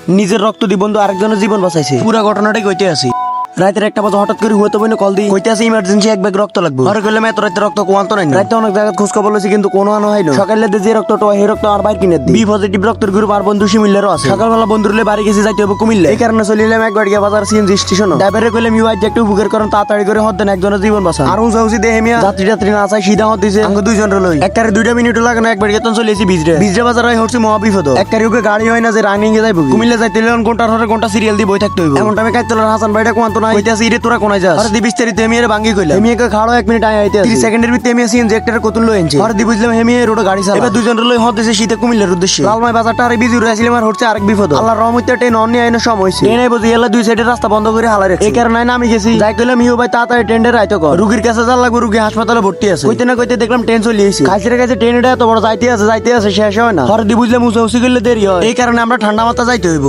নিজের রক্ত দিয়ে বন্ধু আরেকজনের জীবন বাঁচাইছে। পুরো ঘটনাটাই কইতে আছি। রাতের 1টা বাজে হঠাৎ করে হুয়াতো বইনে কল দিই, কইতে আছে ইমার্জেন্সি 1 ব্যাগ রক্ত লাগবে। আর কইলাম এত রাতে রক্ত কোয়ান্ত নাই। রাতে অনেক জায়গা খোঁজ খবর লইছি কিন্তু কোনো আনো হয় না। সকালে যে রক্তটা এই রক্ত আর বাইর কিনে দিই। বি পজিটিভ রক্তের গ্রুপ আর বন্ধু শিমিল্লারও আছে। সকালবেলা বন্ধুরলে বাড়ি গেছি, যাইতে হবে কুমিল্লা। এই কারণে চলিলাম একবার গিয়ে বাজার সিএনজি স্টেশন। ড্রাইভারে কইলাম ইউ আইজ একটু উপকার করেন, তাড়াতাড়ি করে হদ দেন, একজনের জীবন বাঁচান। আর উঁচা দেহে মিয়া যাত্রী না চাই সিধা হদ দিছে। আমাকে 2 জন লই একটারে 2টা মিনিট লাগে না, একবার গেতন চলে এসি বিজরে বাজার হয় হচ্ছে মহা বিপদ। একটারে ওকে গাড়ি হয় না যে রানিং এ যাইব। কুমিল্লা যাইতে হলে ঘন্টার পরে ঘন্টা সিরিয়াল দিয়ে বই থাকতে হইব। এমন টাইমে কাইতলার হাসান ভাইটা কোয়ান্ত নাই, কইতাছি ইরে তোরা কোনায় যাস? আর দি বিস্তারিত হেমিয়ে ভাঙ্গি কইলা। হেমিয়ে খাড়ো 1 মিনিট আইতে 30 সেকেন্ডের ভিতরে হেমিয়ে সিএনজি একটারে কতুল লই আনছে। আর দি বুঝলাম হেমিয়ে রোড গাড়ি চালা। এবার 2 জন লই হদ দিছে শীতে কুমিল্লার উদ্দেশ্যে। লালমাই বাজারটা আর বিজি রইছিলাম আর হচ্ছে আরেক বিপদ। আল্লাহর রহমতে ট্রেন অন্য আইনের সময় হইছে। ট্রেনে বুঝি এলা 2 সাইডে রাস্তা বন্ধ করে হালা রাখছে। এই কারণে আমি গেছি, যাই কইলাম ইউ ভাই তাড়াতাড়ি ট্রেনের আইতো কর, রোগীর কাছে যা লাগবে, রোগী হাসপাতালে ভর্তি আছে। কইতে না কইতে দেখলাম ট্রেন চলে আইছে। কাছে কাছে ট্রেনটা এত বড় যাইতে আছে শেষ হয় না। আর দি বুঝলাম উঁচা করলে দেরি হয়। এই কারণে আমরা ঠান্ডা মাথা যাইতে হইব।